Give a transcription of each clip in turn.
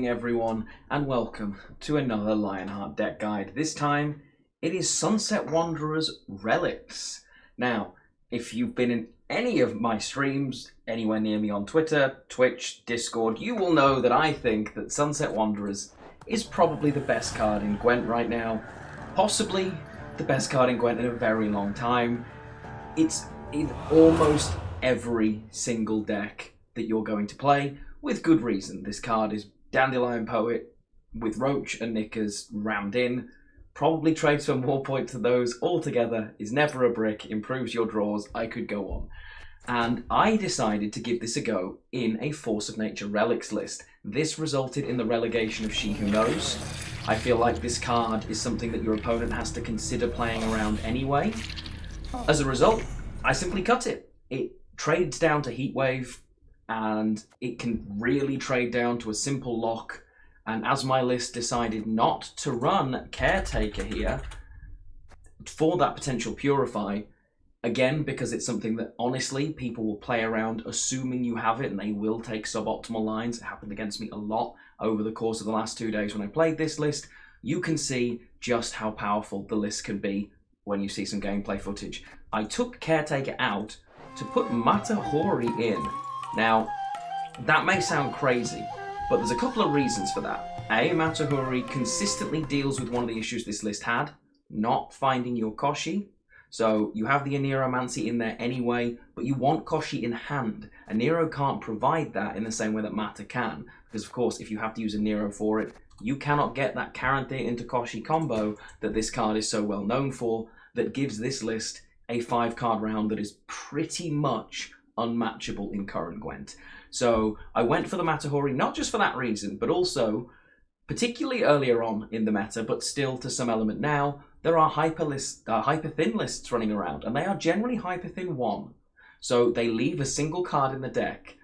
everyone, and welcome to another Lionheart deck guide. This time, it is Sunset Wanderer's Relics. Now, if you've been in any of my streams, anywhere near me on Twitter, Twitch, Discord, you will know that I think that Sunset Wanderers is probably the best card in Gwent right now. Possibly the best card in Gwent in a very long time. It's in almost every single deck that you're going to play, with good reason. This card is Dandelion Poet with Roach and Knickers rammed in. Probably trades for more points than those altogether, is never a brick, improves your draws. I could go on. And I decided to give this a go in a Force of Nature Relics list. This resulted in the relegation of She Who Knows. I feel like this card is something that your opponent has to consider playing around anyway. As a result, I simply cut it. It trades down to Heatwave, and it can really trade down to a simple lock. And as my list decided not to run Caretaker here for that potential Purify, again, because it's something that honestly people will play around assuming you have it, and they will take suboptimal lines. It happened against me a lot over the course of the last 2 days when I played this list. You can see just how powerful the list can be when you see some gameplay footage. I took Caretaker out to put Matahori in. Now, that may sound crazy, but there's a couple of reasons for that. A, Matahori consistently deals with one of the issues this list had, not finding your Koshchey. So you have the Aneromancy in there anyway, but you want Koshchey in hand. Anero can't provide that in the same way that Mata can, because of course if you have to use Anero for it, you cannot get that Caranthir into Koshchey combo that this card is so well known for, that gives this list a 5-card round that is pretty much unmatchable in current Gwent. So I went for the Matahori not just for that reason, but also, particularly earlier on in the meta, but still to some element now, there are hyper thin lists running around, and they are generally hyper thin 1. So they leave a single card in the deck.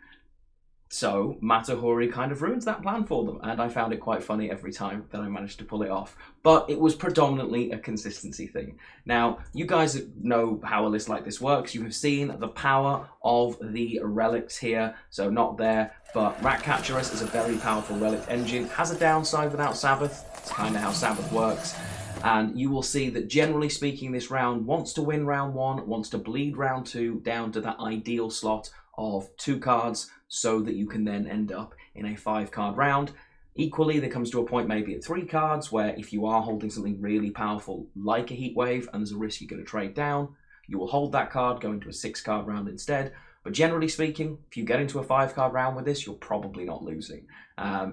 So Matahori kind of ruins that plan for them, and I found it quite funny every time that I managed to pull it off. But it was predominantly a consistency thing. Now, you guys know how a list like this works. You have seen the power of the relics here, so not there, but Ratcatcherus is a very powerful relic engine. Has a downside without Sabbath. It's kind of how Sabbath works. And you will see that generally speaking, this round wants to win round 1, wants to bleed round 2 down to that ideal slot of 2 cards, so that you can then end up in a 5-card round. Equally, there comes to a point maybe at 3 cards where if you are holding something really powerful like a Heatwave and there's a risk you're going to trade down, you will hold that card, go into a 6-card round instead. But generally speaking, if you get into a 5-card round with this, you're probably not losing.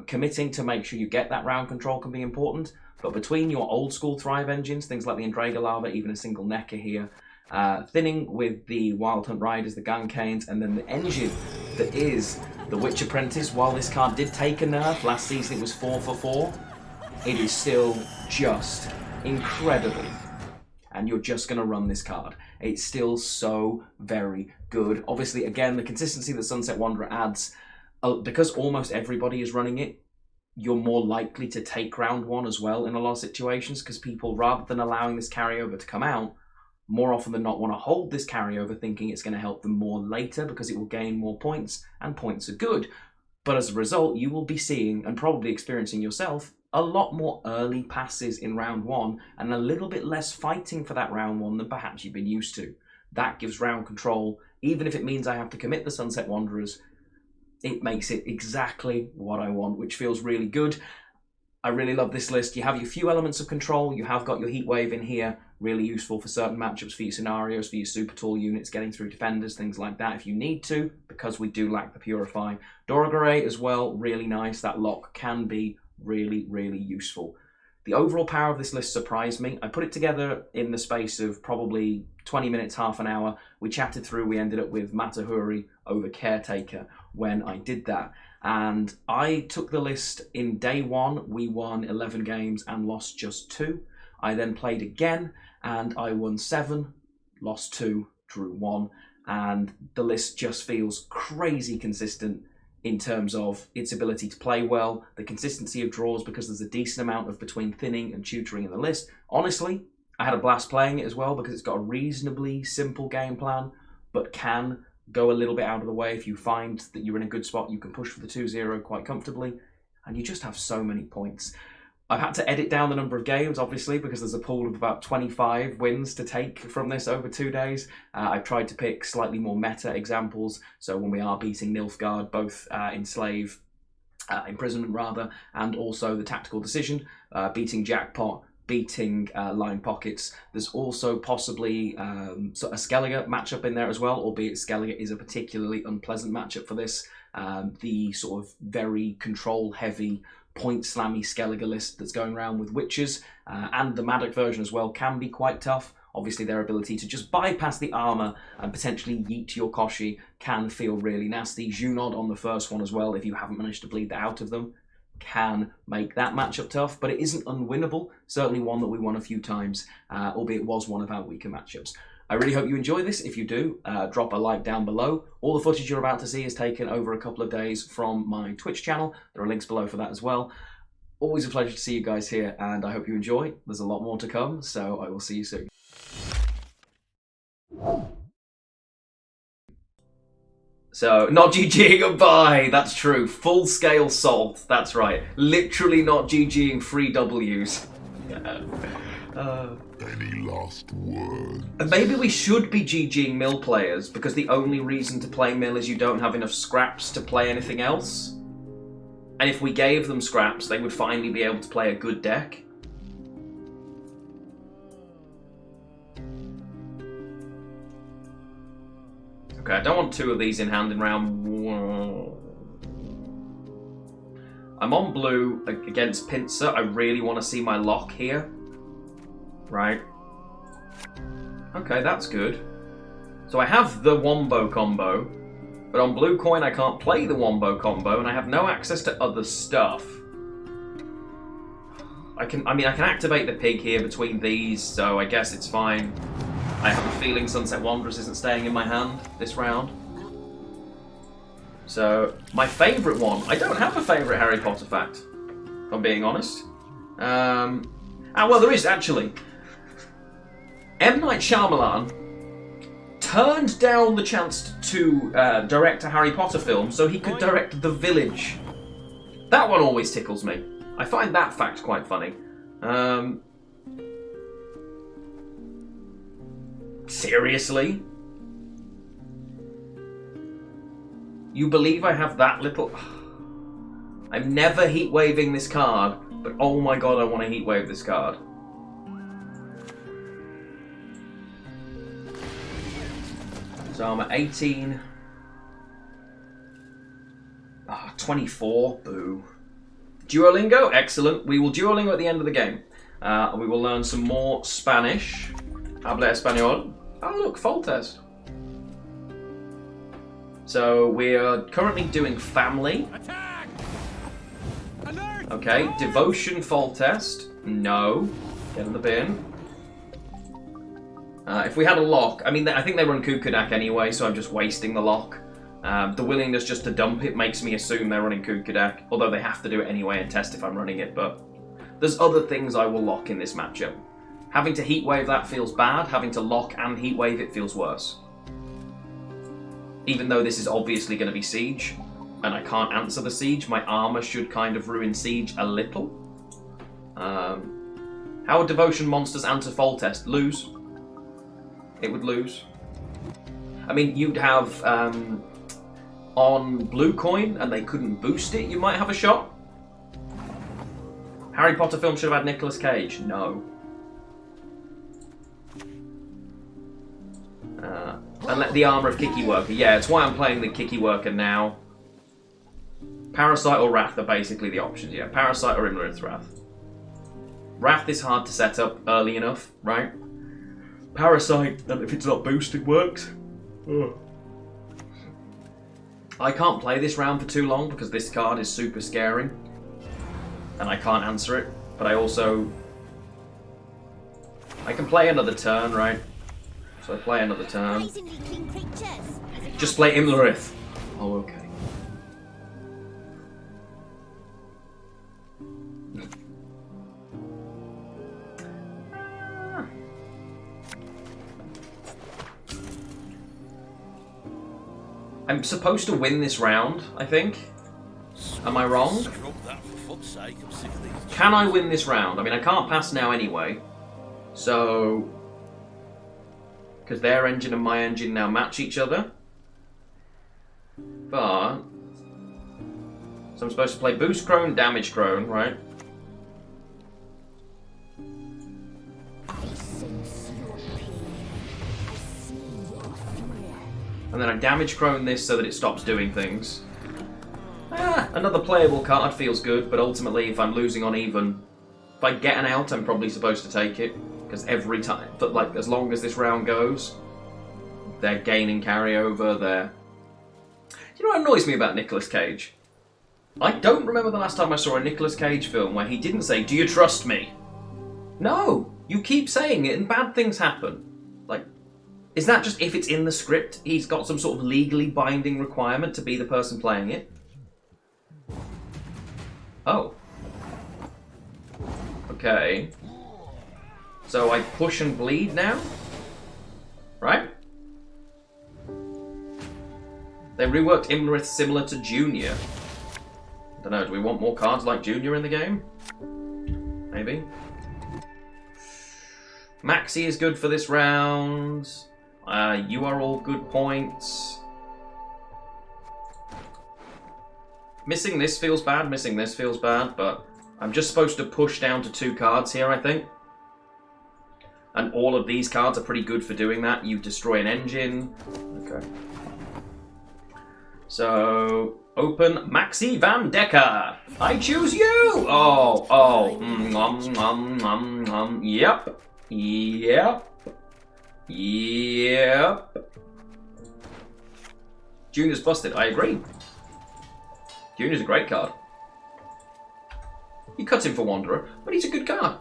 Committing to make sure you get that round control can be important, but between your old school Thrive engines, things like the Andraga Lava, even a single Necker here, thinning with the Wild Hunt Riders, the Gancanes, and then the engine that is the Witch Apprentice. While this card did take a nerf, last season it was 4 for 4, it is still just incredible. And you're just going to run this card. It's still so very good. Obviously, again, the consistency that Sunset Wanderer adds, because almost everybody is running it, you're more likely to take round 1 as well in a lot of situations, because people, rather than allowing this carryover to come out, more often than not want to hold this carryover thinking it's going to help them more later because it will gain more points, and points are good. But as a result, you will be seeing, and probably experiencing yourself, a lot more early passes in round 1 and a little bit less fighting for that round 1 than perhaps you've been used to. That gives round control. Even if it means I have to commit the Sunset Wanderers, it makes it exactly what I want, which feels really good. I really love this list. You have your few elements of control. You have got your Heatwave in here, really useful for certain matchups, for your scenarios, for your super tall units, getting through defenders, things like that if you need to, because we do lack the Purify. Doragore as well, really nice. That lock can be really, really useful. The overall power of this list surprised me. I put it together in the space of probably 20 minutes, half an hour. We chatted through, we ended up with Matahori over Caretaker when I did that. And I took the list in day 1. We won 11 games and lost just 2. I then played again and I won 7, lost 2, drew 1. And the list just feels crazy consistent in terms of its ability to play well, the consistency of draws, because there's a decent amount of between thinning and tutoring in the list. Honestly, I had a blast playing it as well because it's got a reasonably simple game plan, but can go a little bit out of the way. If you find that you're in a good spot, you can push for the 2-0 quite comfortably. and you just have so many points. I've had to edit down the number of games, obviously, because there's a pool of about 25 wins to take from this over 2 days. I've tried to pick slightly more meta examples, so when we are beating Nilfgaard, both imprisonment rather, and also the tactical decision, beating Jackpot, beating Line Pockets. There's also possibly a Skellige matchup in there as well, albeit Skellige is a particularly unpleasant matchup for this. The sort of very control-heavy, point-slammy Skellige list that's going around with Witches, and the Maddock version as well, can be quite tough. Obviously, their ability to just bypass the armour and potentially yeet your Koshchey can feel really nasty. Junod on the first one as well, if you haven't managed to bleed that out of them, can make that matchup tough, but it isn't unwinnable. Certainly one that we won a few times, albeit was one of our weaker matchups. I really hope you enjoy this. If you do, drop a like down below. All the footage you're about to see is taken over a couple of days from my Twitch channel. There are links below for that as well. Always a pleasure to see you guys here, and I hope you enjoy. There's a lot more to come, so I will see you soon. So, not GGing goodbye, that's true. Full-scale salt, that's right. Literally not GGing free Ws. Any last words? Maybe we should be GGing mill players, because the only reason to play mill is you don't have enough scraps to play anything else. And if we gave them scraps, they would finally be able to play a good deck. Okay, I don't want 2 of these in hand in round 1. I'm on blue against Pincer. I really want to see my lock here. Right. Okay, that's good. So I have the Wombo combo, but on blue coin I can't play the Wombo combo, and I have no access to other stuff. I can activate the pig here between these, so I guess it's fine. I have a feeling Sunset Wanderers isn't staying in my hand this round. So, my favourite one. I don't have a favourite Harry Potter fact, if I'm being honest. Well, there is actually. M. Night Shyamalan turned down the chance to direct a Harry Potter film so he could direct The Village. That one always tickles me. I find that fact quite funny. Seriously? You believe I have that little... I'm never heat-waving this card, but oh my god, I want to heat-wave this card. So I'm at 18. 24. Boo. Duolingo? Excellent. We will Duolingo at the end of the game. We will learn some more Spanish. Habla español. Oh look, Fall Test. So we're currently doing Family. Attack! Alert! Okay, Devotion Fall Test. No. Get in the bin. If we had a lock, I mean, I think they run Kukudak anyway, so I'm just wasting the lock. The willingness just to dump it makes me assume they're running Kukudak, although they have to do it anyway and test if I'm running it, but there's other things I will lock in this matchup. Having to heatwave that feels bad, having to lock and heatwave it feels worse. Even though this is obviously going to be Siege, and I can't answer the Siege, my armor should kind of ruin Siege a little. How would Devotion monsters answer Fall Test? Lose. It would lose. I mean, you'd have on blue coin and they couldn't boost it, you might have a shot. Harry Potter film should have had Nicolas Cage. No. And let the armor of Kiki Worker. Yeah, it's why I'm playing the Kiki Worker now. Parasite or Wrath are basically the options. Yeah, Parasite or Imlerith's Wrath. Wrath is hard to set up early enough, right? Parasite, and if it's not boosted, works. Ugh. I can't play this round for too long because this card is super scary. And I can't answer it, but I can play another turn, right? So I play another turn. Just play Imlerith. Oh, okay. I'm supposed to win this round, I think. Am I wrong? Drop that God's sake, I'm sick of these. Can I win this round? I mean, I can't pass now anyway. So... because their engine and my engine now match each other. But... so I'm supposed to play boost crone, damage crone, right? And then I damage crone this so that it stops doing things. Another playable card feels good, but ultimately if I'm losing on even, if I get an out, I'm probably supposed to take it. Because every time, but like as long as this round goes, they're gaining carryover, they're... You know what annoys me about Nicolas Cage? I don't remember the last time I saw a Nicolas Cage film where he didn't say, "Do you trust me?" No! You keep saying it and bad things happen. Like, is that just if it's in the script, he's got some sort of legally binding requirement to be the person playing it? Oh. Okay. So I push and bleed now? Right? They reworked Imlerith similar to Junior. I don't know, do we want more cards like Junior in the game? Maybe. Maxi is good for this round. You are all good points. Missing this feels bad, missing this feels bad, but I'm just supposed to push down to 2 cards here, I think. And all of these cards are pretty good for doing that. You destroy an engine. Okay. So, open Maxi Van Decker. I choose you! Yep. Junior's busted, I agree. Junior's a great card. You cut him for Wanderer, but he's a good card.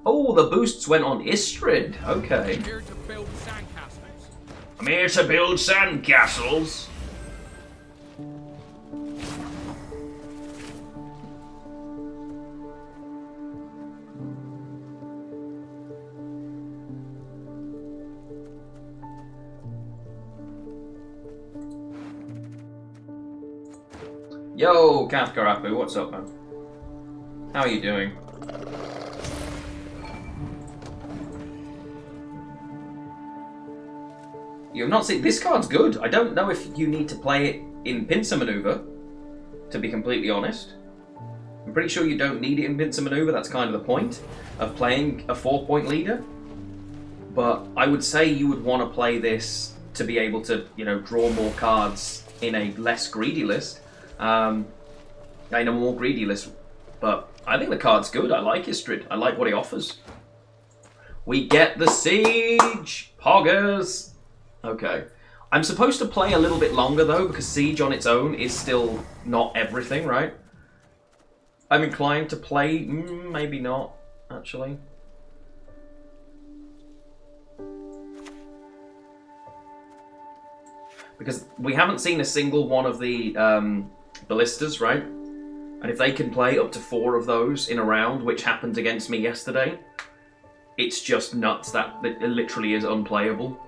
Oh, the boosts went on Istrid. Okay. I'm here to build sandcastles. I'm here to build sandcastles. Yo, Kafkarapu, what's up, man? How are you doing? You have not seen... This card's good. I don't know if you need to play it in pincer maneuver, to be completely honest. I'm pretty sure you don't need it in pincer maneuver. That's kind of the point of playing a 4-point leader. But I would say you would want to play this to be able to, you know, draw more cards in a less greedy list. In a more greedy list. But I think the card's good. I like Istrid. I like what he offers. We get the Siege! Poggers! Okay. I'm supposed to play a little bit longer, though, because Siege on its own is still not everything, right? I'm inclined to play... maybe not, actually. Because we haven't seen a single one of the ballistas, right? And if they can play up to 4 of those in a round, which happened against me yesterday, it's just nuts that it literally is unplayable.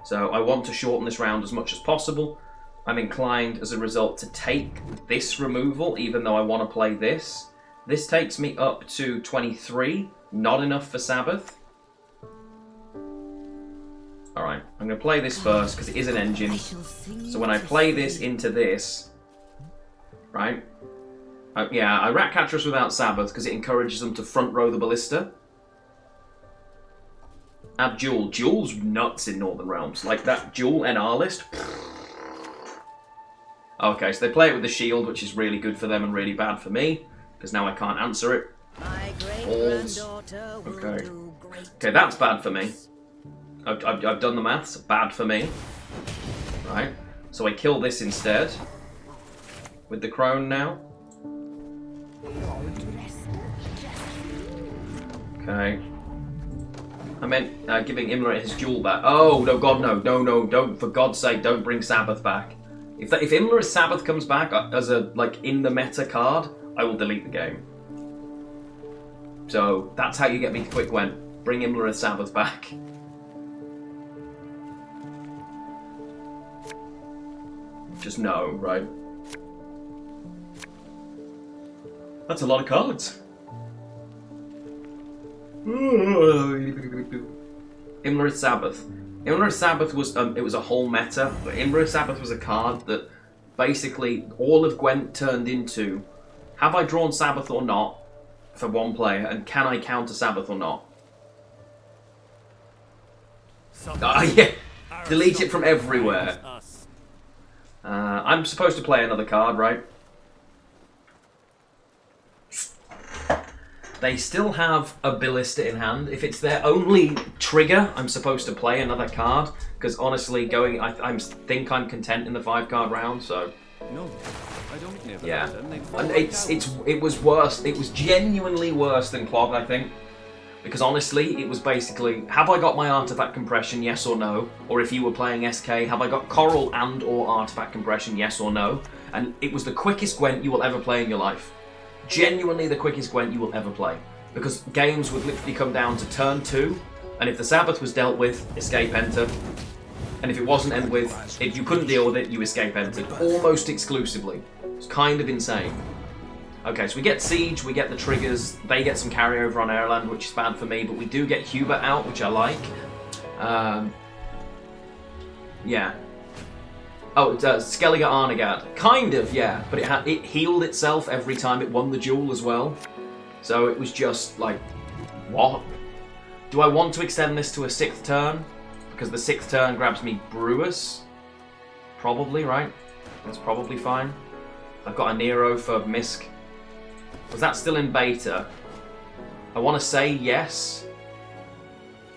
So I want to shorten this round as much as possible. I'm inclined, as a result, to take this removal, even though I want to play this. This takes me up to 23, not enough for Sabbath. Alright, I'm going to play this first, because it is an engine. So when I play this into this, right? Yeah, I Ratcatcherus without Sabbath, because it encourages them to front row the ballista. Add Jewel. Jewel's nuts in Northern Realms. Like that Jewel NR list. Okay, so they play it with the shield, which is really good for them and really bad for me, because now I can't answer it. Balls. Okay. Okay, that's bad for me. I've done the maths. Bad for me. Right. So I kill this instead. With the crone now. Okay. I meant giving Imler his jewel back. Oh, no, God, no. No, don't. For God's sake, don't bring Sabbath back. If Imler's Sabbath comes back as a, like, in the meta card, I will delete the game. So, that's how you get me to quit Gwent. Bring Imler's Sabbath back. just know, right? That's a lot of cards. Imlerith Sabbath. Imlerith Sabbath was it was a whole meta, but Imlerith Sabbath was a card that basically all of Gwent turned into: have I drawn Sabbath or not for one player, and can I counter Sabbath or not? Yeah, delete it from everywhere. I'm supposed to play another card, right? They still have a ballista in hand. If it's their only trigger, I'm supposed to play another card. Because honestly, I think I'm content in the 5-card round. So No, I don't never. yeah, and it was worse. It was genuinely worse than Clog, I think. Because honestly, it was basically: have I got my artifact compression? Yes or no. Or if you were playing SK, have I got coral and or artifact compression? Yes or no. And it was the quickest Gwent you will ever play in your life. Genuinely the quickest Gwent you will ever play. Because games would literally come down to turn 2, and if the Sabbath was dealt with, escape enter. And if it wasn't dealt with, if you couldn't deal with it, you escape entered. Almost exclusively. It's kind of insane. Okay, so we get Siege, we get the triggers, they get some carryover on Airland, which is bad for me, but we do get Hubert out, which I like. Yeah. Oh, Skellige Arnegard. Kind of, yeah. But it healed itself every time it won the duel as well. So it was just like, what? Do I want to extend this to a 6th turn? Because the 6th turn grabs me Brewers? Probably, right? That's probably fine. I've got a Nero for Misk. Was that still in beta? I want to say yes.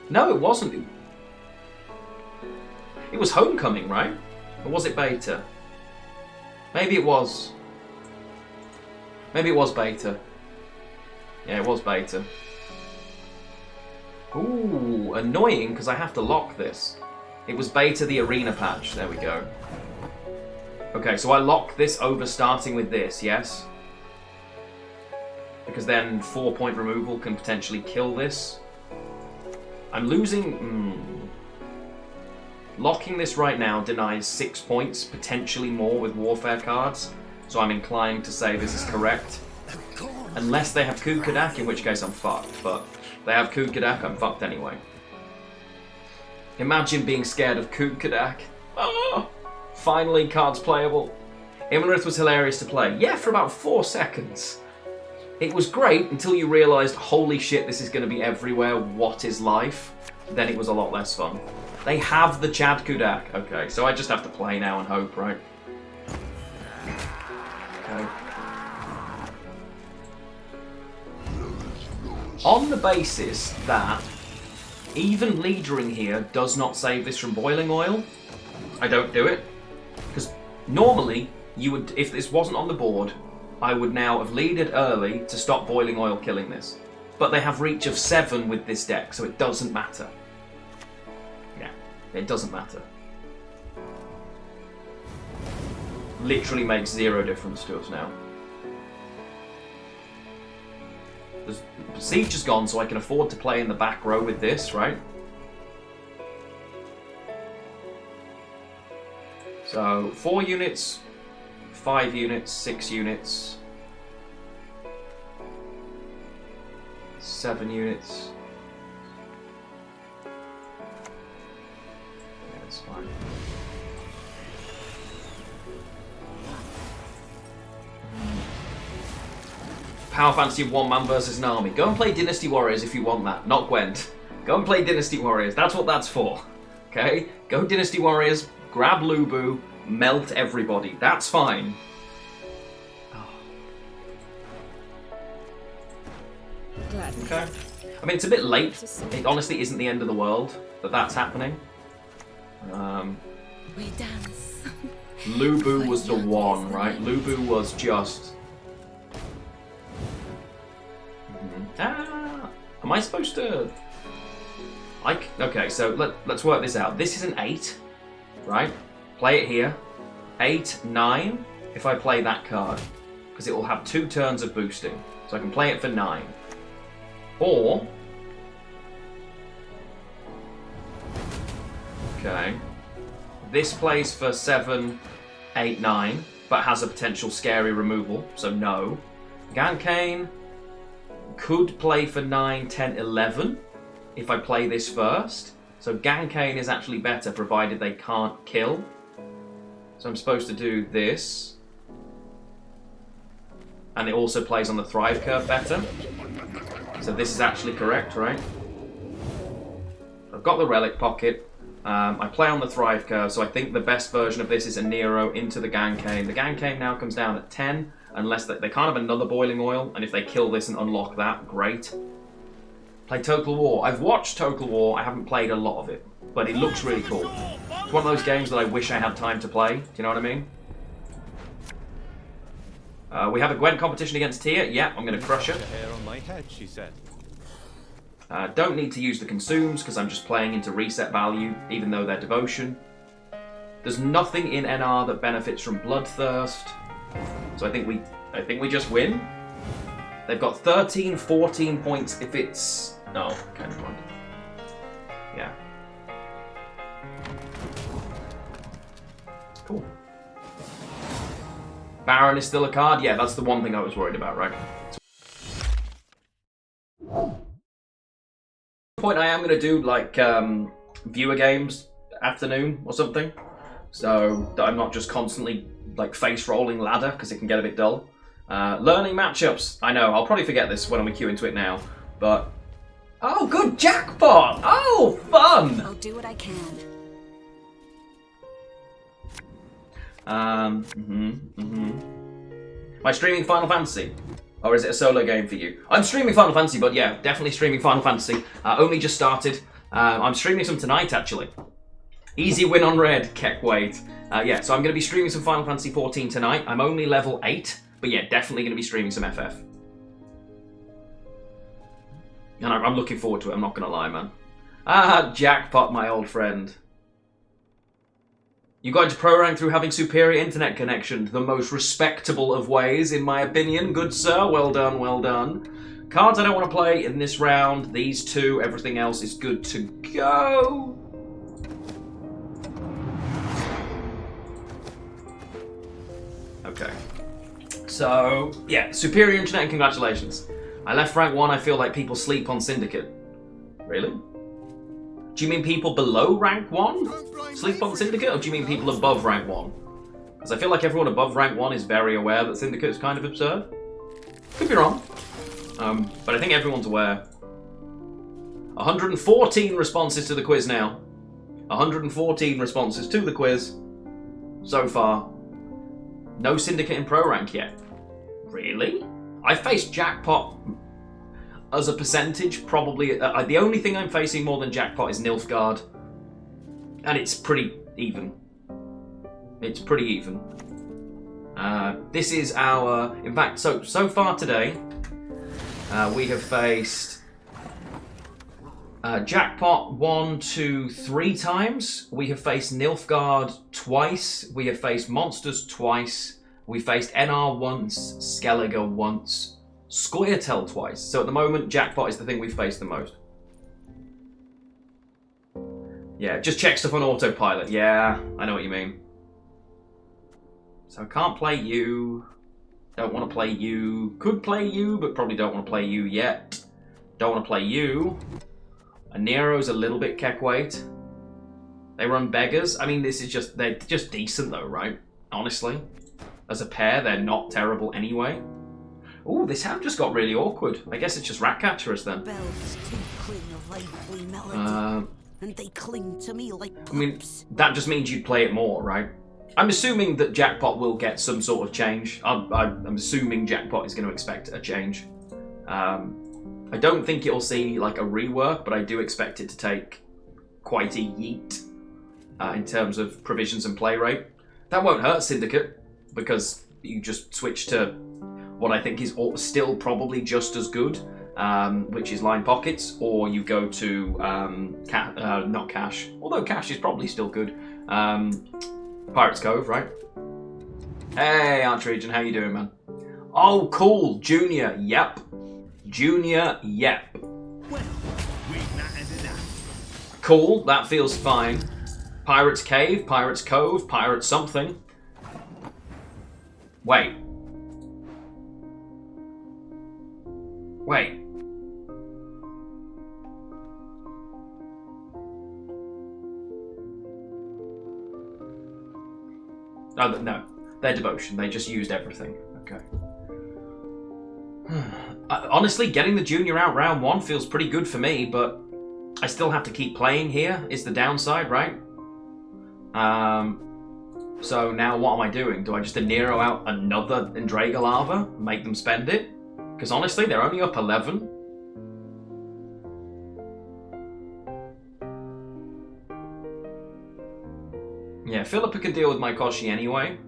No, it wasn't. It was Homecoming, right? Or was it beta? Maybe it was. Maybe it was beta. Yeah, it was beta. Ooh, annoying because I have to lock this. It was beta the arena patch. There we go. Okay, so I lock this over starting with this, yes? Because then 4-point removal can potentially kill this. I'm losing... Locking this right now denies 6 points, potentially more with warfare cards, so I'm inclined to say this is correct. Unless they have Kukadak, in which case I'm fucked, but if they have Kukadak, I'm fucked anyway. Imagine being scared of Kukadak. Oh, finally, cards playable. Imlerith was hilarious to play. Yeah, for about 4 seconds. It was great until you realised, holy shit, this is going to be everywhere, what is life? Then it was a lot less fun. They have the Chad Kudak. Okay, so I just have to play now and hope, right? Okay. On the basis that even leadering here does not save this from boiling oil, I don't do it. Because normally, you would, if this wasn't on the board, I would now have leaded early to stop boiling oil killing this. But they have reach of 7 with this deck, so it doesn't matter. Yeah, it doesn't matter. Literally makes 0 difference to us now. The siege is gone, so I can afford to play in the back row with this, right? So 4 units, 5 units, 6 units, 7 units. Yeah, that's fine. Power Fantasy of one man versus an army. Go and play Dynasty Warriors if you want that, not Gwent. Go and play Dynasty Warriors, that's what that's for. Okay? Go Dynasty Warriors, grab Lubu, melt everybody. That's fine. Okay. I mean, it's a bit late. It honestly isn't the end of the world that that's happening. We dance. Lubu was the one, right? Lubu was just... am I supposed to... Okay, so let's work this out. This is an 8, right? Play it here. 8, 9, if I play that card. Because it will have 2 turns of boosting. So I can play it for 9. Or... Okay. This plays for 7, 8, 9, but has a potential scary removal, so no. Gankane could play for 9, 10, 11 if I play this first. So Gankane is actually better provided they can't kill. So I'm supposed to do this. And it also plays on the Thrive curve better. So this is actually correct, right? I've got the Relic Pocket. I play on the Thrive curve, so I think the best version of this is a Nero into the Gankane. The Gankane now comes down at 10, unless they can't have another Boiling Oil, and if they kill this and unlock that, great. Play Total War. I've watched Total War, I haven't played a lot of it, but it looks really cool. It's one of those games that I wish I had time to play, do you know what I mean? We have a Gwent competition against Tia. Yeah, I'm going to crush her. Hair on my head, she said. Don't need to use the consumes because I'm just playing into reset value, even though they're devotion. There's nothing in NR that benefits from Bloodthirst, so I think we just win. They've got 13, 14 points if it's kind of point. Yeah. Cool. Baron is still a card. Yeah, that's the one thing I was worried about, right? Point I am going to do like viewer games afternoon or something, so that I'm not just constantly like face rolling ladder because it can get a bit dull. Learning matchups. I know I'll probably forget this when we queue into it now, but oh, good jackpot! Oh, fun! I'll do what I can. Am I streaming Final Fantasy? Or is it a solo game for you? I'm streaming Final Fantasy, but yeah, definitely streaming Final Fantasy. Only just started. I'm streaming some tonight, actually. Easy win on red, Keck Wait. Yeah, so I'm going to be streaming some Final Fantasy 14 tonight. I'm only level 8, but yeah, definitely going to be streaming some FF. And I'm looking forward to it, I'm not going to lie, man. Ah, jackpot, my old friend. You got into pro rank through having superior internet connection, the most respectable of ways, in my opinion. Good sir, well done, well done. Cards I don't want to play in this round, these two, everything else is good to go. Okay. So, yeah, superior internet and congratulations. I left rank 1, I feel like people sleep on Syndicate. Really? Do you mean people below rank 1 sleep on Syndicate, or do you mean people above rank 1? Because I feel like everyone above rank 1 is very aware that Syndicate is kind of absurd. Could be wrong. But I think everyone's aware. 114 responses to the quiz now. 114 responses to the quiz so far. No Syndicate in pro rank yet. Really? I faced Jackpot as a percentage, probably. The only thing I'm facing more than Jackpot is Nilfgaard. And it's pretty even. It's pretty even. This is our... In fact, so far today, we have faced Jackpot 1, 2, 3 times. We have faced Nilfgaard twice. We have faced Monsters twice. We faced NR once, Skellige once, Scoia'tael twice. So at the moment, Jackpot is the thing we've faced the most. Yeah, just check stuff on autopilot. Yeah, I know what you mean. So I can't play you. Don't want to play you. Could play you, but probably don't want to play you yet. Don't want to play you. A Nero's a little bit keck weight. They run beggars. I mean, they're just decent though, right? Honestly. As a pair, they're not terrible anyway. Ooh, this hand just got really awkward. I guess it's just Ratcatcherers then. Bells tinkling a lively melody, and they cling to me like pups. I mean, that just means you'd play it more, right? I'm assuming that Jackpot will get some sort of change. I'm assuming Jackpot is going to expect a change. I don't think it'll see like a rework, but I do expect it to take quite a yeet in terms of provisions and play rate. That won't hurt Syndicate, because you just switch to what I think is still probably just as good, which is Line Pockets, or you go to not Cash, although Cash is probably still good. Pirates Cove, right? Hey, Archregent, how you doing, man? Oh, cool, Junior, yep. Junior, yep. Cool, that feels fine. Pirates Cave, Pirates Cove, Pirates something. Wait. Wait. Oh, no. Their devotion. They just used everything. Okay. Honestly, getting the junior out round 1 feels pretty good for me, but I still have to keep playing here, is the downside, right? So now what am I doing? Do I just Nero out another Indraga Lava? Make them spend it? Because honestly, they're only up 11. Yeah, Philippa could deal with my Koshchey anyway.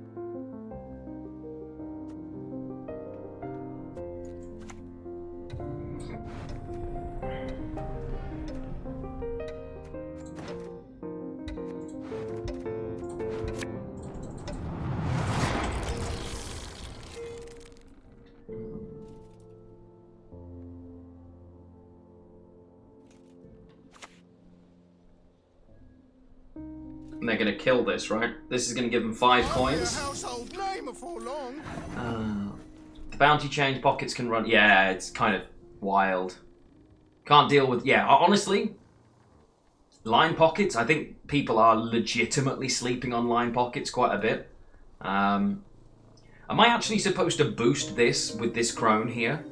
And they're going to kill this, right? This is going to give them 5 coins. Household name before long. The bounty change pockets can run... Yeah, it's kind of wild. Can't deal with... Yeah, honestly, line pockets, I think people are legitimately sleeping on line pockets quite a bit. Am I actually supposed to boost this with this crone here?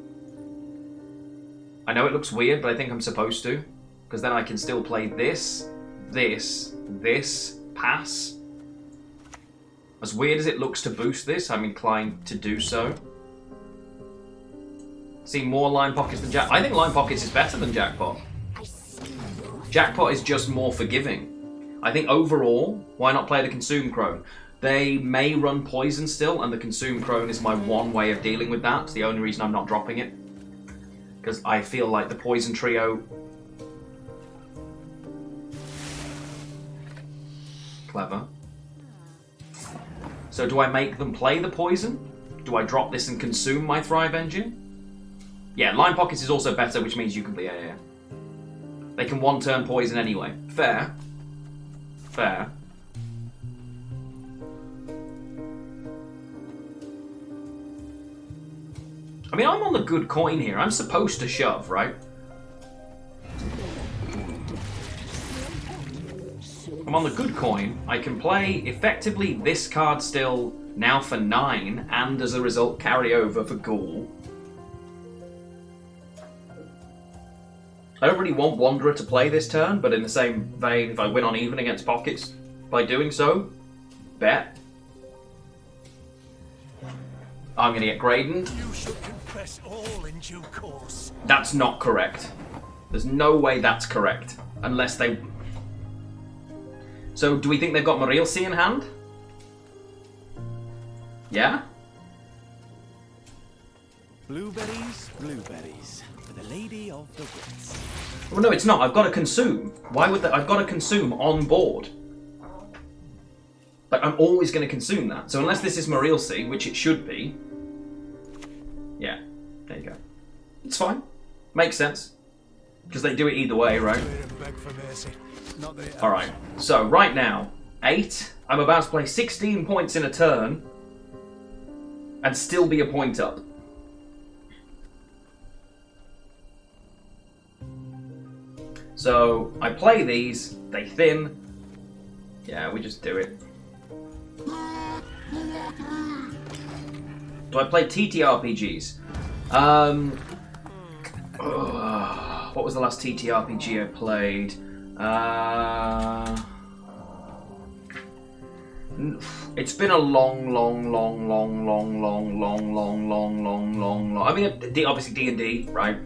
I know it looks weird, but I think I'm supposed to. Because then I can still play this, this, pass. As weird as it looks to boost this, I'm inclined to do so. See more line pockets than jack. I think line pockets is better than jackpot. Jackpot is just more forgiving. I think overall, why not play the consume crone? They may run poison still, and the consume crone is my one way of dealing with that. It's the only reason I'm not dropping it. Because I feel like the poison trio... Clever. So do I make them play the poison? Do I drop this and consume my Thrive engine? Yeah, line pockets is also better, which means you can... Yeah. They can one-turn poison anyway. Fair. Fair. I mean, I'm on the good coin here. I'm supposed to shove, right? I'm on the good coin. I can play, effectively, this card still, now for 9, and as a result, carry over for Ghoul. I don't really want Wanderer to play this turn, but in the same vein, if I win on even against pockets, by doing so, bet. I'm going to get Graydoned. You should confess all in due course. That's not correct. There's no way that's correct. Unless they... So, do we think they've got Marilsi in hand? Yeah? Blueberries, blueberries, for the lady of the woods. Well, no, it's not. I've got to consume. Why would that? I've got to consume on board. Like, I'm always going to consume that. So unless this is Marilsi, which it should be... Yeah, there you go. It's fine. Makes sense. Because they do it either way, right? Alright, so right now, 8. I'm about to play 16 points in a turn and still be a point up. So, I play these, they thin. Yeah, we just do it. Do I play TTRPGs? What was the last TTRPG I played? It's been a long. I mean, obviously D&D, right?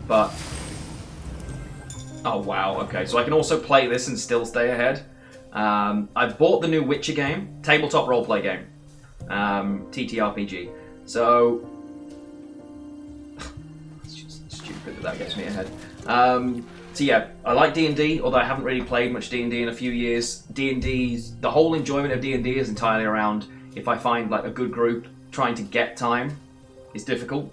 But oh wow, okay. So I can also play this and still stay ahead. I've bought the new Witcher game, tabletop roleplay game, TTRPG. So it's just stupid that gets me ahead. So yeah, I like D&D, although I haven't really played much D&D in a few years. D&D's, the whole enjoyment of D&D is entirely around if I find like a good group. Trying to get time is difficult.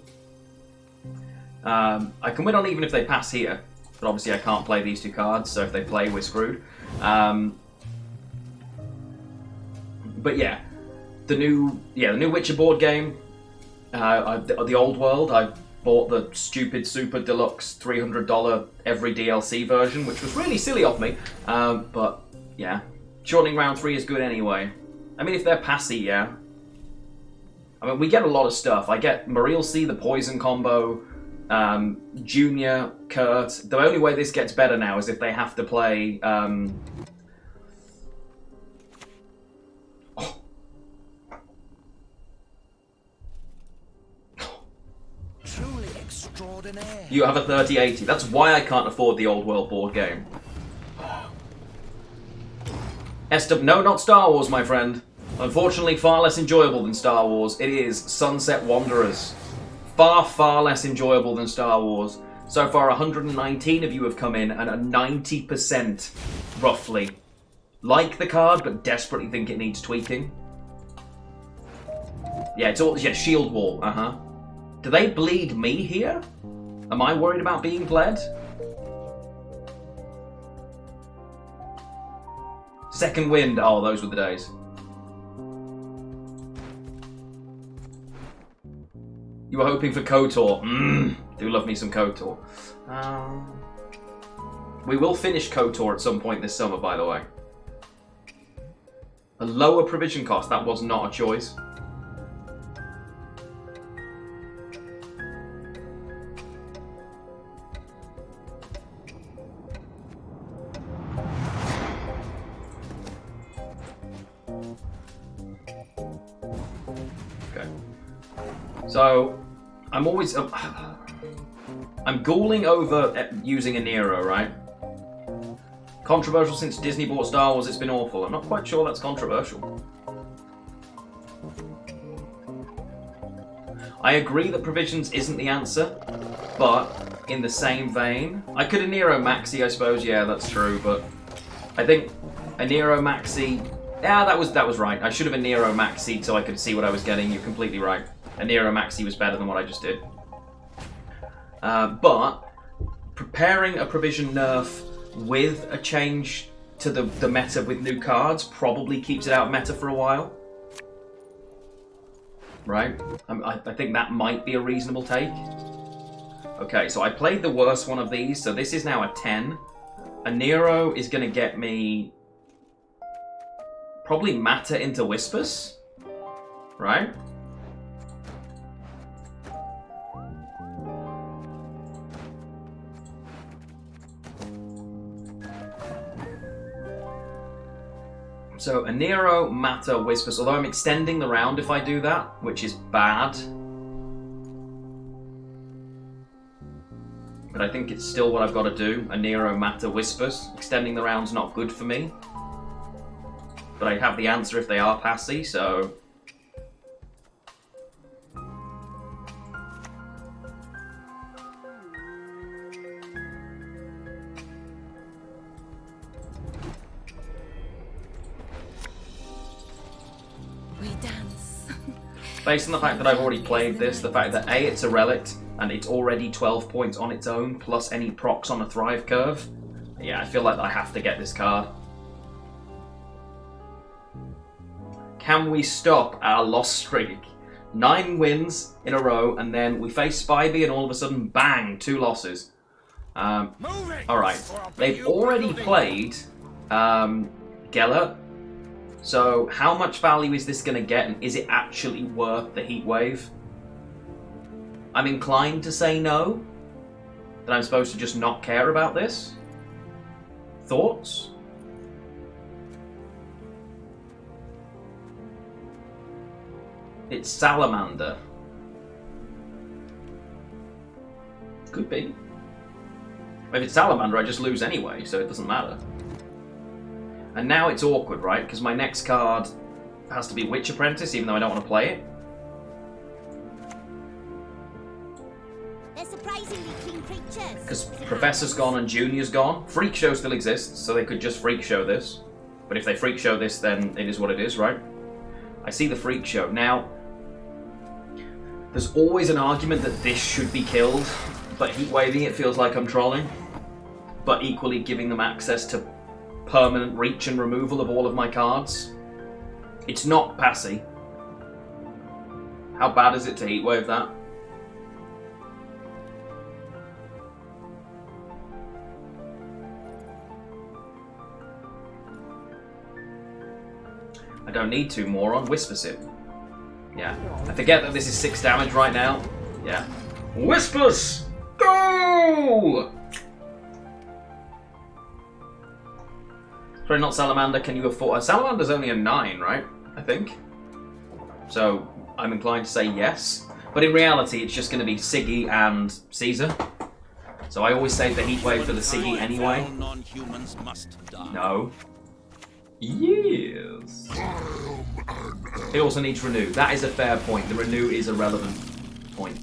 I can win on even if they pass here, but obviously I can't play these 2 cards, so if they play, we're screwed. But yeah, the new Witcher board game, the old world. I bought the stupid super deluxe $300 every DLC version, which was really silly of me. But yeah, shortening round 3 is good anyway. I mean, if they're passy, yeah. I mean, we get a lot of stuff. I get Mariel C, the poison combo, Junior, Kurt. The only way this gets better now is if they have to play. Truly extraordinaire. You have a 3080. That's why I can't afford the old world board game. No, not Star Wars, my friend. Unfortunately, far less enjoyable than Star Wars. It is Sunset Wanderers. Far, far less enjoyable than Star Wars. So far, 119 of you have come in, and a 90%, roughly, like the card, but desperately think it needs tweaking. Yeah, it's all shield wall. Do they bleed me here? Am I worried about being bled? Second wind. Oh, those were the days. You were hoping for KOTOR. Do love me some KOTOR. We will finish KOTOR at some point this summer, by the way. A lower provision cost. That was not a choice. So, I'm always... I'm ghouling over using a Nero, right? Controversial since Disney bought Star Wars, it's been awful. I'm not quite sure that's controversial. I agree that provisions isn't the answer, but in the same vein... I could have Nero Maxi, I suppose, yeah, that's true, but... I think a Nero Maxi... Yeah, that was right. I should have a Nero Maxi so I could see what I was getting. You're completely right. A Nero Maxi was better than what I just did. But preparing a provision nerf with a change to the meta with new cards probably keeps it out of meta for a while. Right? I think that might be a reasonable take. Okay, so I played the worst one of these, so this is now a 10. A Nero is going to get me probably Matter into Whispers, right? So, a Nero, Matter, Whispers, although I'm extending the round if I do that, which is bad. But I think it's still what I've got to do. A Nero, Matter, Whispers. Extending the round's not good for me. But I have the answer if they are passy, so... We dance. Based on the fact that I've already played this, the fact that A, it's a relict, and it's already 12 points on its own, plus any procs on a Thrive curve, yeah, I feel like I have to get this card. Can we stop our loss streak? 9 wins in a row, and then we face Spivey, and all of a sudden, bang, 2 losses. Alright, they've already played Geller. So, how much value is this going to get, and is it actually worth the heat wave? I'm inclined to say no. That I'm supposed to just not care about this. Thoughts? It's Salamander. Could be. If it's Salamander, I just lose anyway, so it doesn't matter. And now it's awkward, right? Because my next card has to be Witch Apprentice, even though I don't want to play it. They're surprisingly clean creatures. Because Professor's gone and Junior's gone. Freak Show still exists, so they could just Freak Show this. But if they Freak Show this, then it is what it is, right? I see the Freak Show. Now, there's always an argument that this should be killed, but heat waving it feels like I'm trolling. But equally giving them access to permanent reach and removal of all of my cards. It's not passy. How bad is it to heatwave that? I don't need to, moron. Whisper Sip. Yeah. I forget that this is 6 damage right now. Yeah. Whispers! Go! Sorry, not Salamander. Can you afford... Salamander's only a 9, right? I think. So, I'm inclined to say yes. But in reality, it's just going to be Siggy and Caesar. So I always save the heatwave for the Siggy anyway. No. Yes. It also needs renew. That is a fair point. The renew is a relevant point.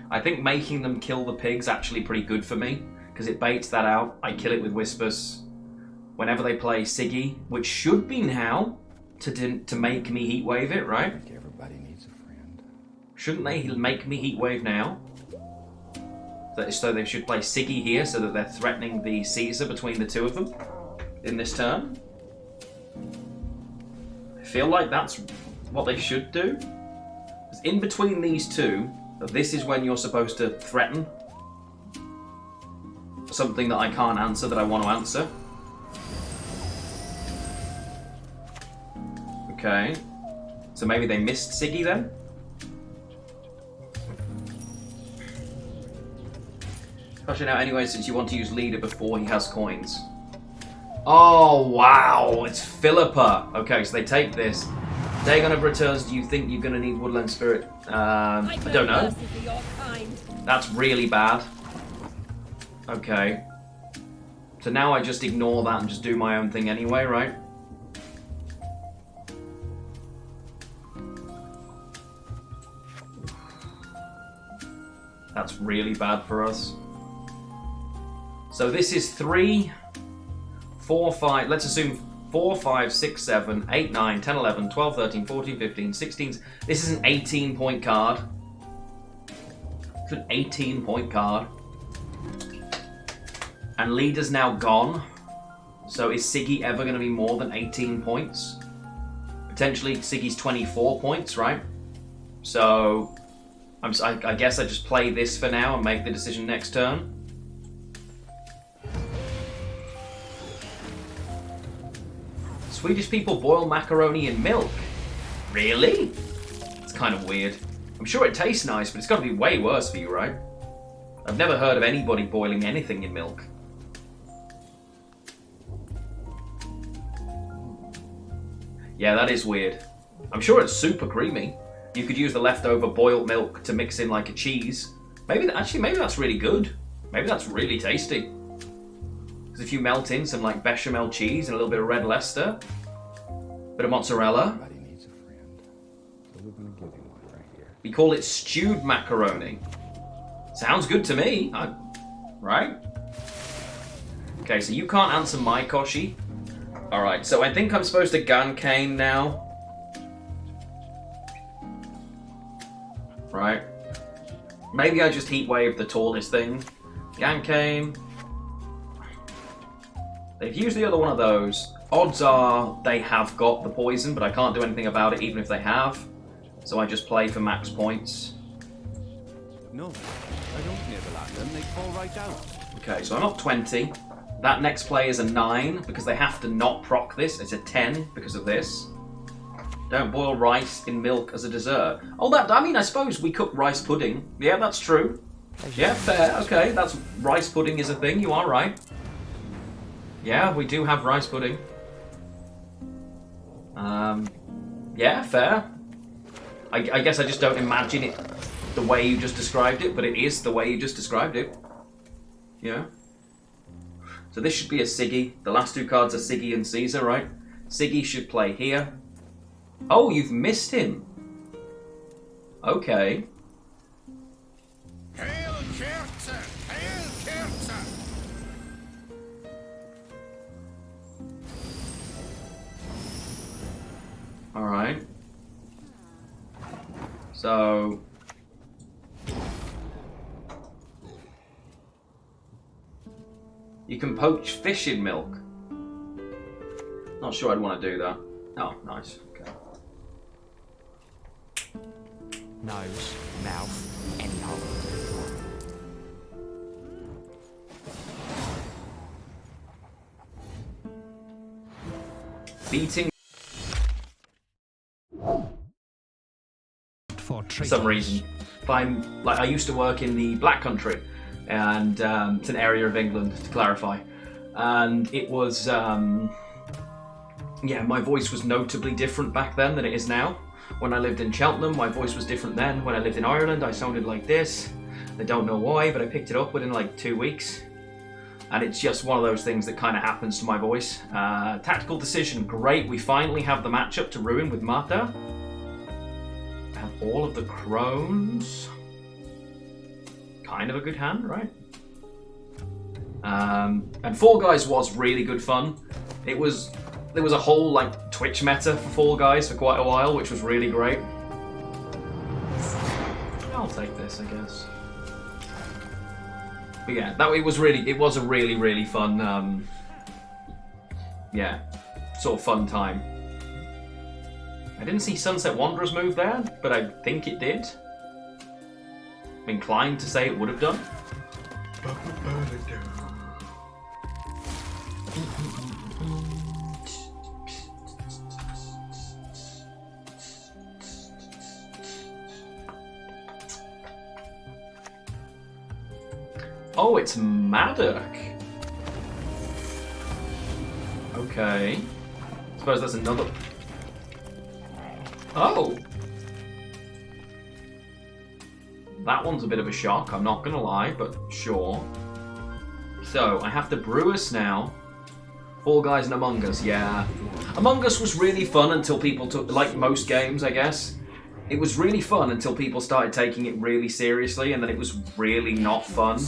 I think making them kill the pig's actually pretty good for me, because it baits that out. I kill it with Whispers. Whenever they play Siggy, which should be now to make me heatwave it, right? Everybody needs a friend. Shouldn't they make me heatwave now? So they should play Siggy here so that they're threatening the Caesar between the two of them in this turn. I feel like that's what they should do. 'Cause in between these two, this is when you're supposed to threaten something that I can't answer that I want to answer. Okay. So maybe they missed Siggy then? Koshchey now anyway, since you want to use leader before he has coins. Oh, wow. It's Philippa. Okay, so they take this. Dagon of Returns, do you think you're going to need Woodland Spirit? I don't know. That's really bad. Okay. So now I just ignore that and just do my own thing anyway, right? That's really bad for us. So this is 3, 4, 5, let's assume 4, 5, 6, 7, 8, 9, 10, 11, 12, 13, 14, 15, 16. This is an 18-point card. It's an 18-point card. And leader's now gone. So is Siggy ever going to be more than 18 points? Potentially Siggy's 24 points, right? So I guess I just play this for now and make the decision next turn. Swedish people boil macaroni in milk. Really? It's kind of weird. I'm sure it tastes nice, but it's got to be way worse for you, right? I've never heard of anybody boiling anything in milk. Yeah, that is weird. I'm sure it's super creamy. You could use the leftover boiled milk to mix in like a cheese. Maybe that's really good. Maybe that's really tasty. Because if you melt in some like bechamel cheese and a little bit of red Leicester, bit of mozzarella. Everybody needs a friend. So we're gonna give you one right here. We call it stewed macaroni. Sounds good to me, right? Okay, so you can't answer my Koshchey. Alright, so I think I'm supposed to Gankane now. Right. Maybe I just heatwave the tallest thing. Gankane. They've used the other one of those. Odds are they have got the poison, but I can't do anything about it even if they have. So I just play for max points. No, I don't near the lantern. They fall right down. Okay, so I'm up 20. That next play is a 9 because they have to not proc this. It's a 10 because of this. Don't boil rice in milk as a dessert. Oh, I suppose we cook rice pudding. Yeah, that's true. Yeah, fair. Okay, rice pudding is a thing. You are right. Yeah, we do have rice pudding. Yeah, fair. I guess I just don't imagine it the way you just described it, but it is the way you just described it. Yeah. So this should be a Siggy. The last two cards are Siggy and Caesar, right? Siggy should play here. Oh, you've missed him. Okay. Hail Kerta! Hail Kerta! Alright. So You can poach fish in milk. Not sure I'd want to do that. Oh, nice. Okay. Nose, mouth, any hole. Beating For some reason. If I'm like, I used to work in the Black Country, and it's an area of England, to clarify, and it was yeah, my voice was notably different back then than it is now. When I lived in Cheltenham, my voice was different then. When I lived in Ireland, I sounded like this. I don't know why, but I picked it up within like 2 weeks. And it's just one of those things that kind of happens to my voice. Tactical decision, great. We finally have the matchup to ruin with Marta. I have all of the crones. Kind of a good hand, right? And Fall Guys was really good fun. There was a whole like Twitch meta for Fall Guys for quite a while, which was really great. I'll take this, I guess. But yeah, it was a really fun, yeah, sort of fun time. I didn't see Sunset Wanderer's move there, but I think it did. I'm inclined to say it would have done. Oh, it's Maddock. Okay. Suppose that's another... Oh! That one's a bit of a shock, I'm not gonna lie, but sure. So, I have to brew us now. Fall Guys and Among Us, yeah. Among Us was really fun until people took... Like most games, I guess. It was really fun until people started taking it really seriously, and then it was really not fun.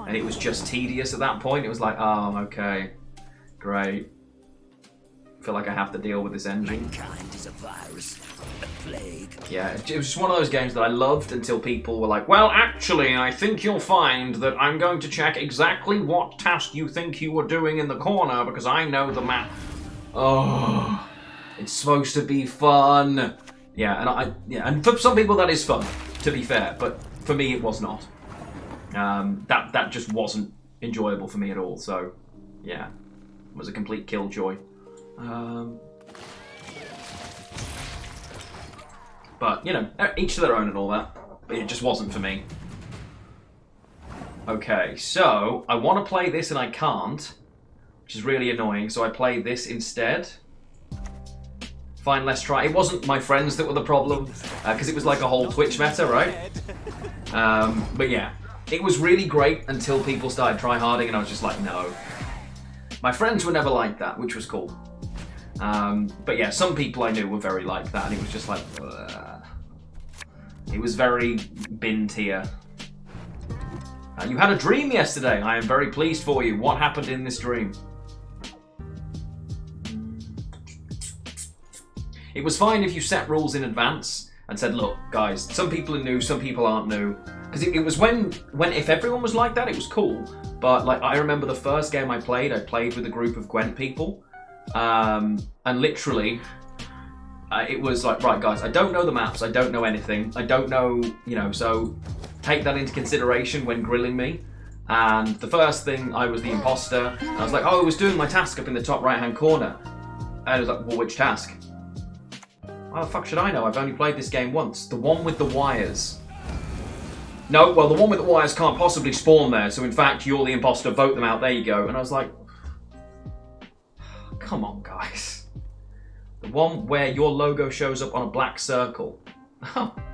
And it was just tedious at that point. It was like, oh, okay, great. I feel like I have to deal with this engine. Mankind is a virus, a plague. Yeah, it was just one of those games that I loved until people were like, well, actually, I think you'll find that I'm going to check exactly what task you think you were doing in the corner because I know the map. Oh, it's supposed to be fun. Yeah, and for some people that is fun, to be fair, but for me it was not. That just wasn't enjoyable for me at all. So, yeah, it was a complete killjoy. But you know, each to their own and all that. But it just wasn't for me. Okay, so I want to play this and I can't, which is really annoying. So I play this instead. Fine, let's try. It wasn't my friends that were the problem, because it was like a whole Twitch meta, right? But yeah. It was really great until people started tryharding, and I was just like, no. My friends were never like that, which was cool. But yeah, some people I knew were very like that, and it was just like, ugh. It was very bin tier. You had a dream yesterday. I am very pleased for you. What happened in this dream? It was fine if you set rules in advance and said, look, guys, some people are new, some people aren't new. Because it was when if everyone was like that, it was cool. But like I remember the first game I played with a group of Gwent people. And literally, it was like, right, guys, I don't know the maps, I don't know anything. I don't know, you know, so take that into consideration when grilling me. And the first thing, I was the imposter. And I was like, oh, I was doing my task up in the top right-hand corner. And I was like, well, which task? How the fuck should I know? I've only played this game once. The one with the wires. No, well, the one with the wires can't possibly spawn there, so in fact, you're the imposter, vote them out, there you go. And I was like, come on, guys. The one where your logo shows up on a black circle.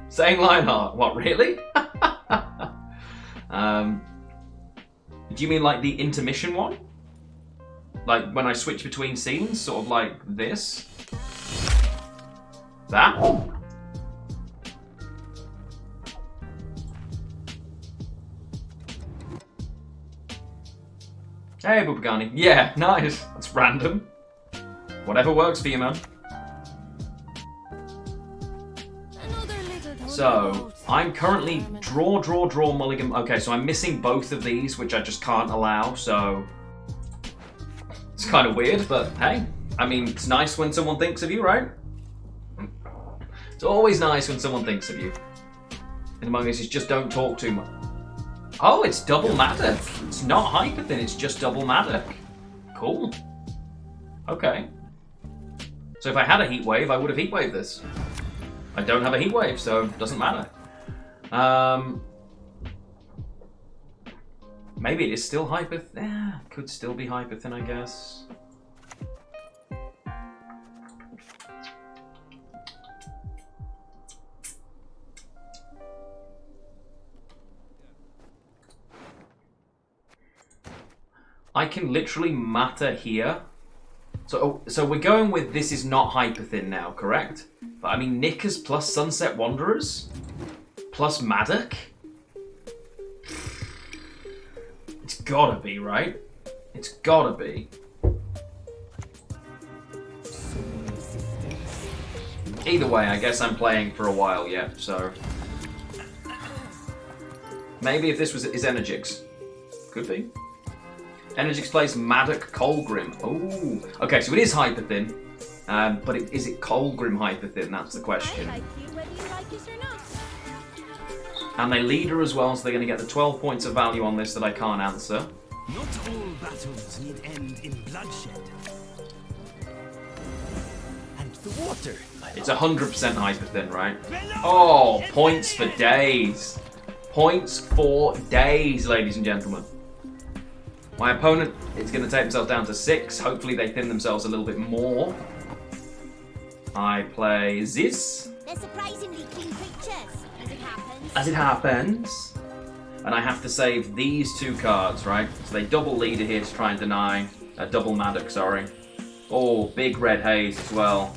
Saying Lionheart, what, really? Do you mean like the intermission one? Like when I switch between scenes, sort of like this? That? Hey, Bubagani. Yeah, nice. That's random. Whatever works for you, man. So, I'm currently draw, mulligan. Okay, so I'm missing both of these, which I just can't allow, so It's kind of weird, but hey, I mean, it's nice when someone thinks of you, right? It's always nice when someone thinks of you. And Among Us is just don't talk too much. Oh, it's double Maddock. It's not hyper thin, it's just double Maddock. Cool. Okay. So if I had a heat wave, I would have heat waved this. I don't have a heat wave, so it doesn't matter. Maybe it is still hyper thin. Yeah, could still be hyper thin, I guess. I can literally matter here. So we're going with this is not hyper thin now, correct? But I mean, Knickers plus Sunset Wanderers plus Maddock. It's gotta be, right? It's gotta be. Either way, I guess I'm playing for a while yet, so maybe if this is Energix, could be. Energix plays Maddock Colgrim. Oh, okay, so it is hyper thin, but is it Colgrim hyper thin? That's the question. I like you whether you like it or not. And they lead her as well, so they're going to get the 12 points of value on this that I can't answer. Not all battles need end in bloodshed. And the water. It's 100% hyper thin, right? Oh, points for days. Points for days, ladies and gentlemen. My opponent is going to take themselves down to 6. Hopefully they thin themselves a little bit more. I play Ziz. They're surprisingly clean creatures, as it happens. As it happens. And I have to save these 2 cards, right? So they double leader here to try and deny. Double Maddock, sorry. Oh, big red haze as well.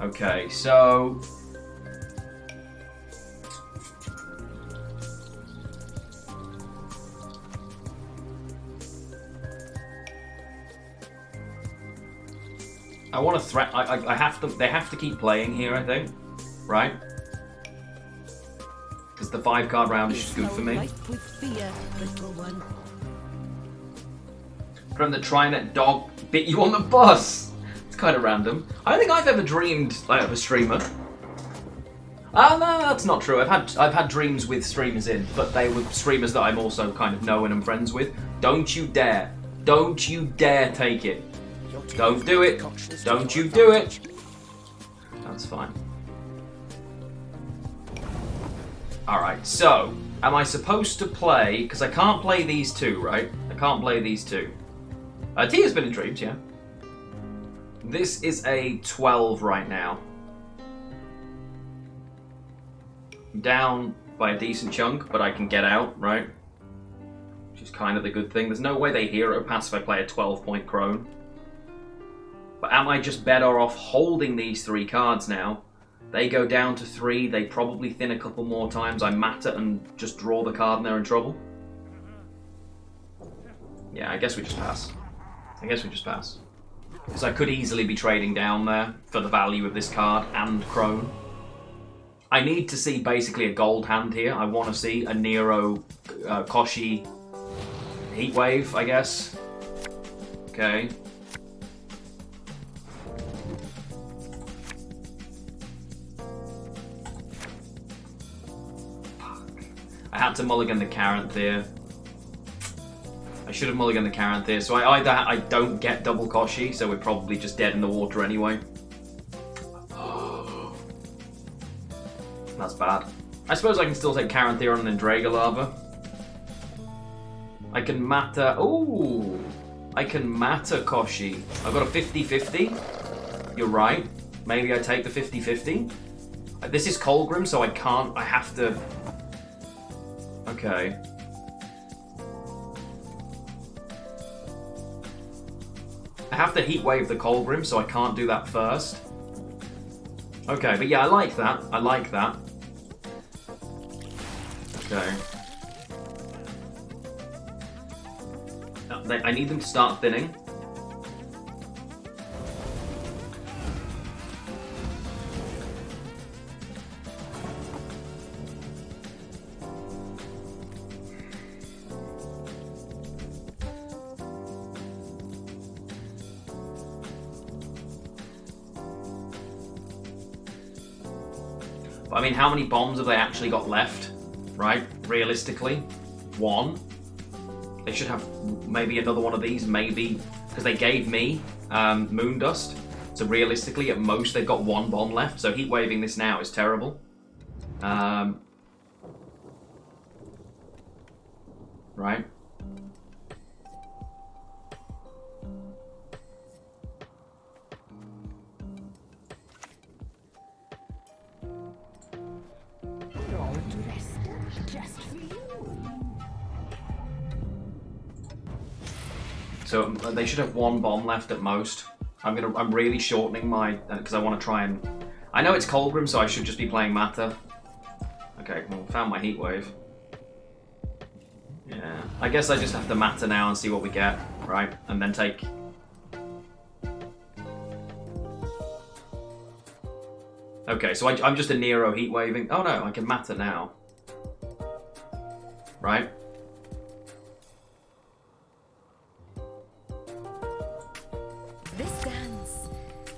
Okay, so I want to threat. I have to. They have to keep playing here, I think, right? Because the 5-card round is good for me. With fear, little one. From the Trinet dog bit you on the bus. It's kind of random. I don't think I've ever dreamed of a streamer. Oh no, that's not true. I've had dreams with streamers in, but they were streamers that I'm also kind of know and am friends with. Don't you dare! Don't you dare take it! Don't do it! Don't you do it! That's fine. Alright, so, am I supposed to play... Because I can't play these 2, right? I can't play these 2. Tia's been in dreams, yeah. This is a 12 right now. I'm down by a decent chunk, but I can get out, right? Which is kind of the good thing. There's no way they hero pass if I play a 12-point crone. But am I just better off holding these 3 cards now? They go down to 3, they probably thin a couple more times, I matter and just draw the card and they're in trouble? Yeah, I guess we just pass. I guess we just pass. Because I could easily be trading down there for the value of this card and crone. I need to see basically a gold hand here. I want to see a Nero, Koshchey Heatwave, I guess. Okay. I had to mulligan the Caranthir. I should have mulliganed the Caranthir. So I don't get double Koshchey, so we're probably just dead in the water anyway. That's bad. I suppose I can still take Caranthir on an Endrega Lava. I can matter... Ooh! I can matter Koshchey. I've got a 50-50. You're right. Maybe I take the 50-50. This is Colgrim, so I can't... I have to... Okay. I have to heat wave the Colgrim, so I can't do that first. Okay, but yeah, I like that. I like that. Okay. I need them to start thinning. But I mean, how many bombs have they actually got left? Right? Realistically, 1. They should have maybe another one of these, maybe, because they gave me moon dust. So realistically, at most, they've got 1 bomb left. So heat waving this now is terrible. Right? So they should have 1 bomb left at most. I'm really shortening my, because I want to try and, I know it's Colgrim, so I should just be playing Mata. Okay, well, found my heat wave. Yeah, I guess I just have to Mata now and see what we get, right? And then take. Okay, so I'm just a Nero heat waving. Oh no, I can Mata now. Right? This dance,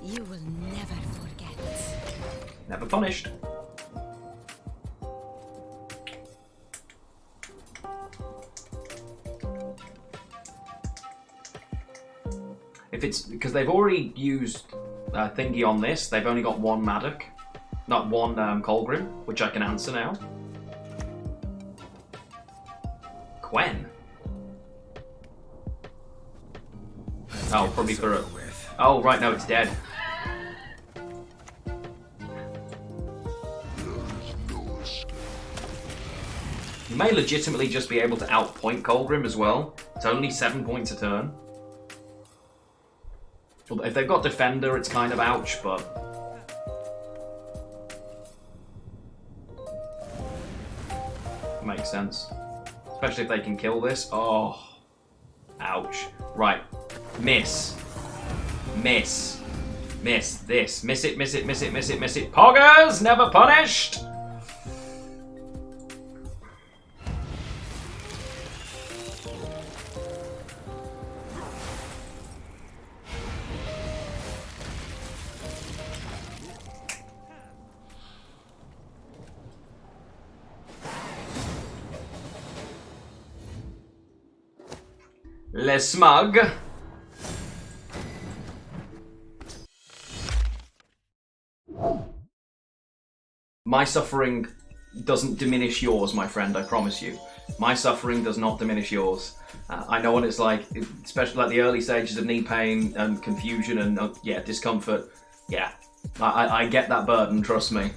you will never forget. Never punished. If it's because they've already used thingy on this, they've only got 1 Maddock, not 1 Colgrim, which I can answer now. Gwen. Oh, probably for a. Oh, right, no, it's dead. You may legitimately just be able to outpoint Colgrim as well. It's only 7 points a turn. If they've got Defender, it's kind of ouch, but. Makes sense. Especially if they can kill this. Oh. Ouch. Right. Miss. Miss. Miss this. Miss it, miss it, miss it, miss it, miss it. Poggers! Never punished! Le Smug. My suffering doesn't diminish yours, my friend, I promise you. My suffering does not diminish yours. I know what it's like, especially like the early stages of knee pain and confusion and, yeah, discomfort. Yeah, I get that burden, trust me.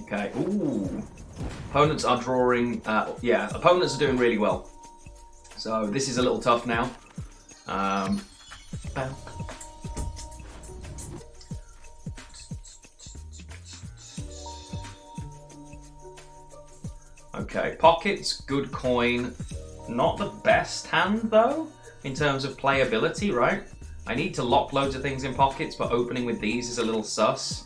Okay, ooh. Opponents are drawing, yeah, opponents are doing really well. So this is a little tough now. Okay, pockets, good coin. Not the best hand though, in terms of playability, right? I need to lock loads of things in pockets, but opening with these is a little sus.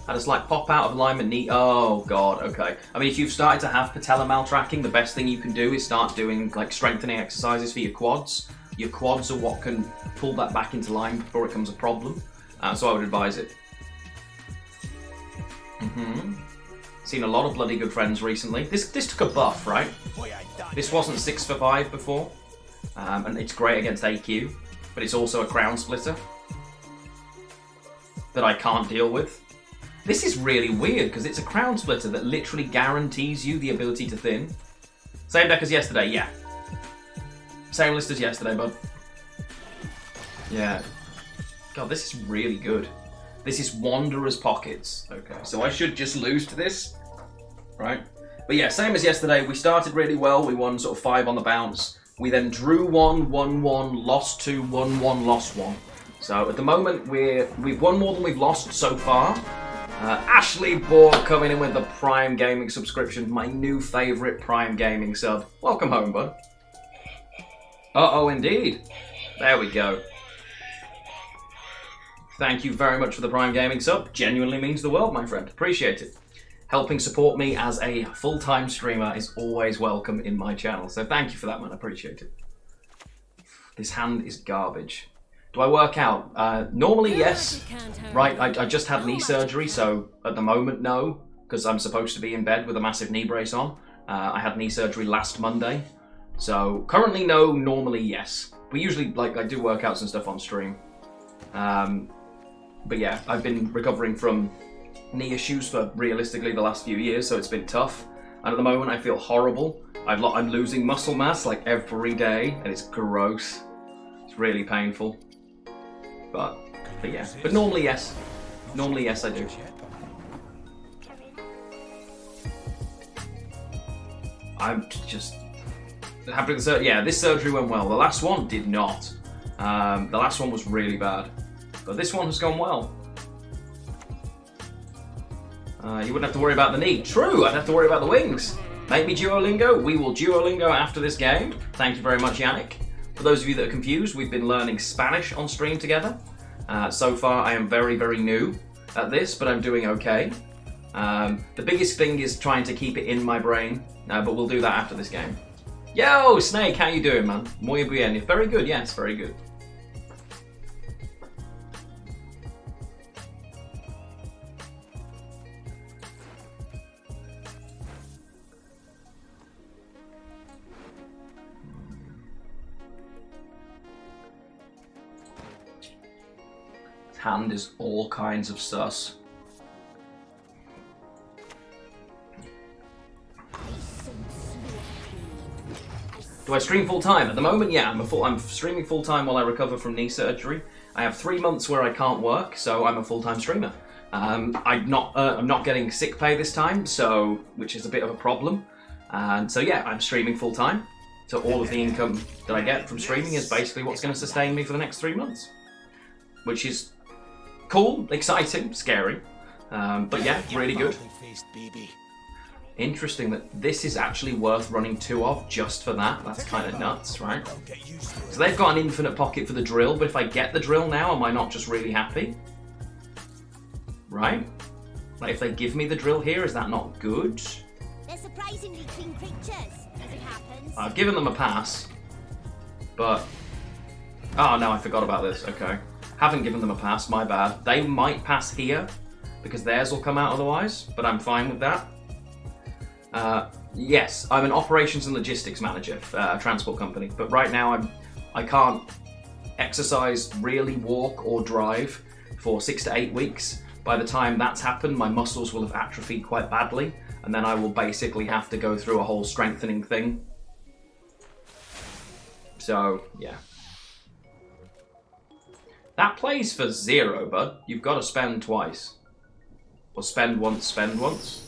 I just like pop out of alignment knee. Oh god, okay. I mean, if you've started to have patella maltracking, the best thing you can do is start doing like strengthening exercises for your quads. Your quads are what can pull that back into line before it becomes a problem. So I would advise it. Seen a lot of bloody good friends recently. This took a buff, right? This wasn't 6 for 5 before, and it's great against AQ, but it's also a crown splitter that I can't deal with. This is really weird because it's a crown splitter that literally guarantees you the ability to thin. Same deck as yesterday, yeah. Same list as yesterday, bud. Yeah. God, this is really good. This is Wanderer's Pockets. Okay, so I should just lose to this, right? But yeah, same as yesterday. We started really well. We won sort of 5 on the bounce. We then drew 1, won 1, lost 2, won 1, lost 1. So at the moment, we've won more than we've lost so far. Ashley Borg coming in with the Prime Gaming subscription, my new favourite Prime Gaming sub. Welcome home, bud. Uh-oh, indeed. There we go. Thank you very much for the Prime Gaming sub. Genuinely means the world, my friend. Appreciate it. Helping support me as a full-time streamer is always welcome in my channel. So thank you for that, man. I appreciate it. This hand is garbage. Do I work out? Normally, yes. Right, I just had knee surgery, so at the moment, no, because I'm supposed to be in bed with a massive knee brace on. I had knee surgery last Monday, so currently no, normally yes. We usually, like, I do workouts and stuff on stream. But yeah, I've been recovering from knee issues for realistically the last few years, so it's been tough. And at the moment, I feel horrible. I'm losing muscle mass like every day, and it's gross. It's really painful. But yeah. But normally, yes. Normally, yes, I do. I'm just happy with the yeah, this surgery went well. The last one did not. The last one was really bad. But this one has gone well. You wouldn't have to worry about the knee. True, I'd have to worry about the wings. Make me Duolingo. We will Duolingo after this game. Thank you very much, Yannick. For those of you that are confused, we've been learning Spanish on stream together. So far, I am very, very new at this, but I'm doing okay. The biggest thing is trying to keep it in my brain, but we'll do that after this game. Yo, Snake, how you doing, man? Muy bien. Very good, yes, very good. Hand is all kinds of sus. Do I stream full time? At the moment, yeah, I'm streaming full time while I recover from knee surgery. I have 3 months where I can't work, so I'm a full-time streamer. I'm not getting sick pay this time, so which is a bit of a problem. And so yeah, I'm streaming full time. So all of the income that I get from streaming is basically what's going to sustain me for the next 3 months, which is cool, exciting, scary, but yeah, really good. Interesting that this is actually worth running 2 of just for that. That's kind of nuts, right? So they've got an infinite pocket for the drill, but if I get the drill now, am I not just really happy? Right? Like if they give me the drill here, is that not good? They're surprisingly clean creatures, as it happens. I've given them a pass, but... Oh no, I forgot about this, okay. Haven't given them a pass, my bad. They might pass here, because theirs will come out otherwise, but I'm fine with that. Yes, I'm an operations and logistics manager for a transport company, but right now I can't exercise, really walk or drive for 6 to 8 weeks. By the time that's happened, my muscles will have atrophied quite badly, and then I will basically have to go through a whole strengthening thing. So, yeah. That plays for 0, bud. You've got to spend twice. Or spend once, spend once.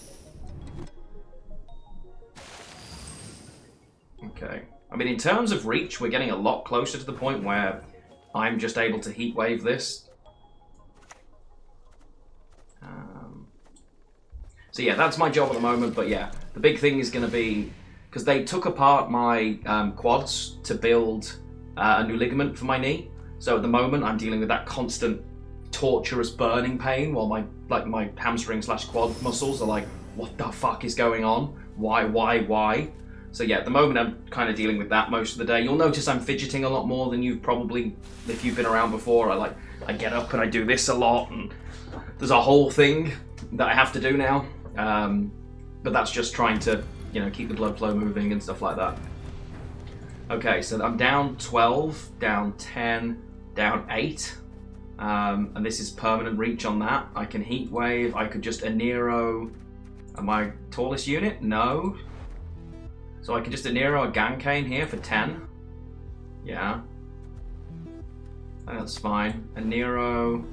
Okay. I mean, in terms of reach, we're getting a lot closer to the point where I'm just able to heatwave this. So yeah, that's my job at the moment, but yeah, the big thing is going to be, because they took apart my quads to build a new ligament for my knee. So at the moment, I'm dealing with that constant torturous burning pain while my hamstring / quad muscles are like, what the fuck is going on? Why? So yeah, at the moment, I'm kind of dealing with that most of the day. You'll notice I'm fidgeting a lot more than you've probably, if you've been around before. I get up and I do this a lot, and there's a whole thing that I have to do now. But that's just trying to, keep the blood flow moving and stuff like that. Okay, so I'm down 12, down 10, down 8, and this is permanent reach on that. I can heat wave. I could just Anero. Am I tallest unit? No. So I can just Anero a Gankane here for 10. Yeah. I think that's fine. Anero,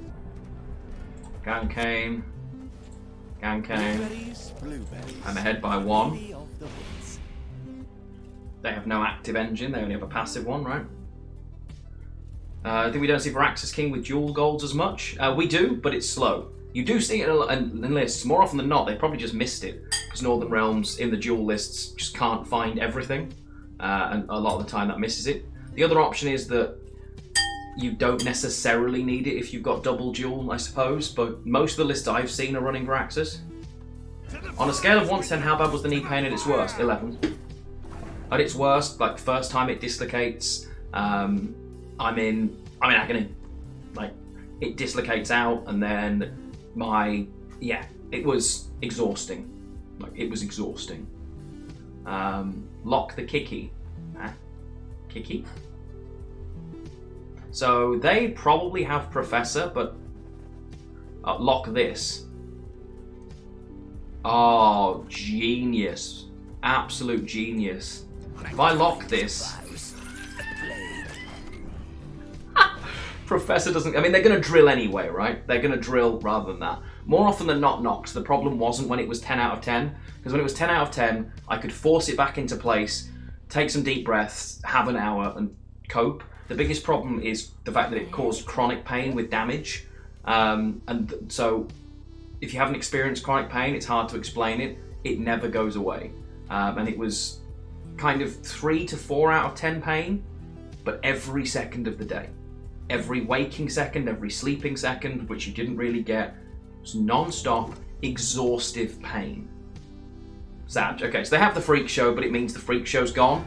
Gankane, I'm ahead by 1. They have no active engine, they only have a passive one, right? I think we don't see Varaxis King with dual golds as much. We do, but it's slow. You do see it in lists. More often than not, they probably just missed it, because Northern Realms in the dual lists just can't find everything, and a lot of the time that misses it. The other option is that you don't necessarily need it if you've got double dual, I suppose, but most of the lists I've seen are running Varaxis. On a scale of 1 to 10, how bad was the knee pain at its worst? 11. At its worst, like first time it dislocates, I'm in agony. it dislocates out, and then it was exhausting. Like, it was exhausting. Lock the Kiki. Huh? Kiki? So they probably have Professor, but lock this. Oh, genius. Absolute genius. If I lock this... Professor doesn't... I mean, they're going to drill anyway, right? They're going to drill rather than that. More often than not, Nox, the problem wasn't when it was 10 out of 10. Because when it was 10 out of 10, I could force it back into place, take some deep breaths, have an hour, and cope. The biggest problem is the fact that it caused chronic pain with damage. So if you haven't experienced chronic pain, it's hard to explain it. It never goes away. And it was kind of 3 to 4 out of 10 pain, but every second of the day. Every waking second, every sleeping second, which you didn't really get, was non-stop, exhaustive pain. Sad. Okay, so they have the Freak Show, but it means the Freak Show's gone.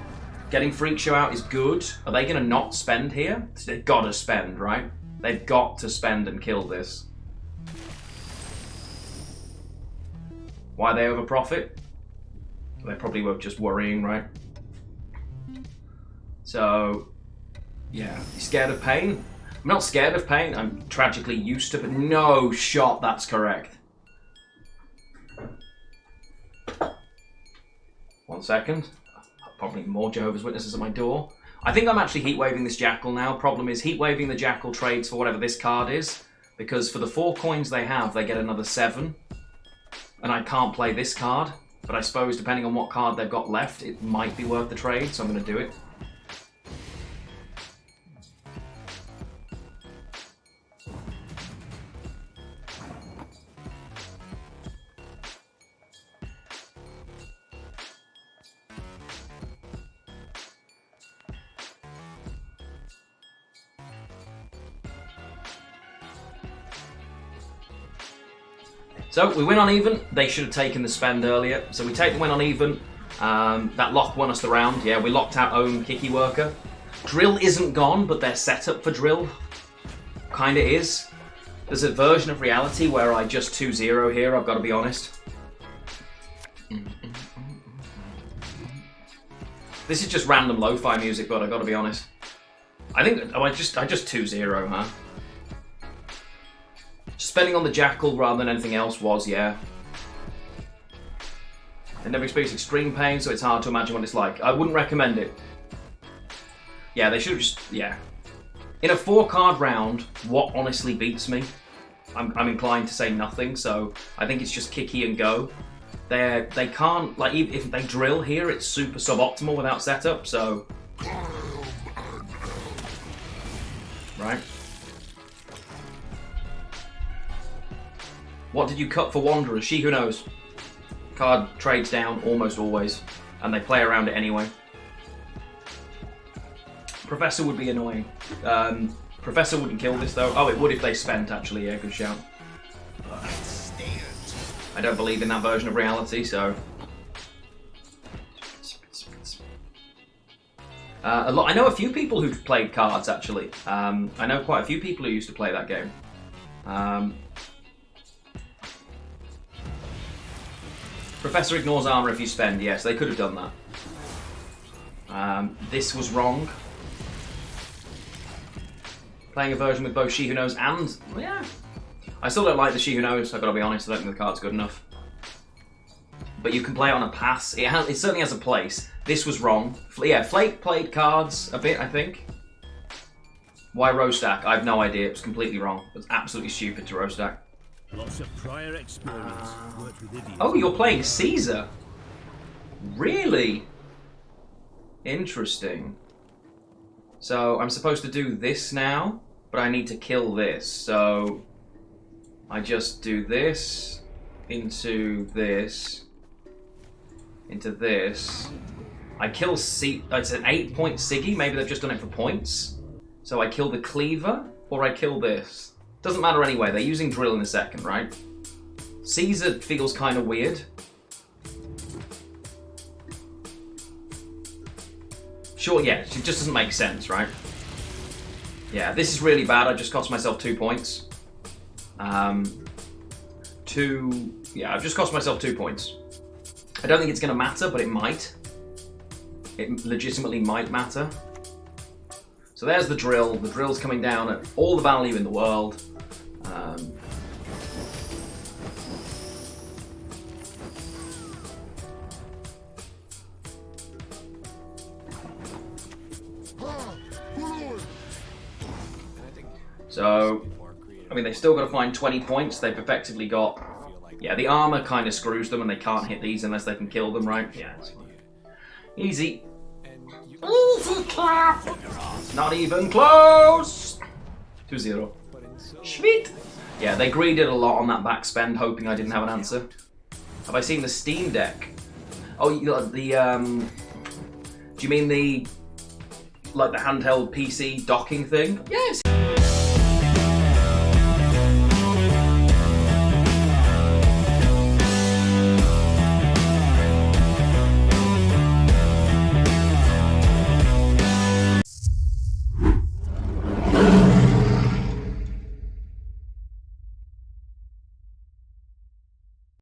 Getting Freak Show out is good. Are they going to not spend here? They've got to spend, right? They've got to spend and kill this. Why are they over profit? They probably were just worrying, right? So, yeah. You scared of pain? I'm not scared of pain. I'm tragically used to it. No shot, that's correct. 1 second. Probably more Jehovah's Witnesses at my door. I think I'm actually heat-waving this Jackal now. Problem is, heat-waving the Jackal trades for whatever this card is, because for the 4 coins they have, they get another 7. And I can't play this card, but I suppose depending on what card they've got left, it might be worth the trade, so I'm going to do it. So we win on even. They should have taken the spend earlier. So we take the win on even. That lock won us the round. Yeah, we locked our own Kiki worker. Drill isn't gone, but their setup for drill kind of is. There's a version of reality where I just 2-0 here, I've got to be honest. This is just random lo-fi music, but I've got to be honest. I think I just 2-0, huh? Spending on the Jackal rather than anything else was, yeah. They never experienced extreme pain, so it's hard to imagine what it's like. I wouldn't recommend it. Yeah, they should have just, yeah. In a 4-card round, what honestly beats me? I'm inclined to say nothing, so I think it's just Kiki and go. They can't, like, if they drill here, it's super suboptimal without setup, so... Right. What did you cut for Wanderer? She Who Knows. Card trades down almost always, and they play around it anyway. Professor would be annoying. Professor wouldn't kill this though. Oh, it would if they spent actually, yeah, good shout. I don't believe in that version of reality, so... I know a few people who've played cards actually. I know quite a few people who used to play that game. Professor ignores armor if you spend. Yes, they could have done that. This was wrong. Playing a version with both She Who Knows and... yeah. I still don't like the She Who Knows, I've got to be honest. I don't think the card's good enough. But you can play it on a pass. It certainly has a place. This was wrong. Yeah, Flake played cards a bit, I think. Why row stack? I have no idea. It was completely wrong. It was absolutely stupid to row stack. Lots of prior experience. Worked with idiots. Oh, you're playing Caesar? Really? Interesting. So I'm supposed to do this now, but I need to kill this. So I just do this into this, into this. I kill it's an 8-point Siggy. Maybe they've just done it for points. So I kill the Cleaver, or I kill this. Doesn't matter anyway, they're using drill in a second, right? Caesar feels kind of weird. Sure, yeah, it just doesn't make sense, right? Yeah, this is really bad. I just cost myself 2 points. I've just cost myself 2 points. I don't think it's going to matter, but it might. It legitimately might matter. So there's the drill. The drill's coming down at all the value in the world. So, I mean, they've still got to find 20 points. They've effectively got... Yeah, the armor kind of screws them and they can't hit these unless they can kill them, right? Yeah, it's fine. Easy. Easy clap! Not even close! 2-0. Sweet! Yeah, they greeded a lot on that back spend, hoping I didn't have an answer. Have I seen the Steam Deck? Oh, the, do you mean the... like the handheld PC docking thing? Yeah, I've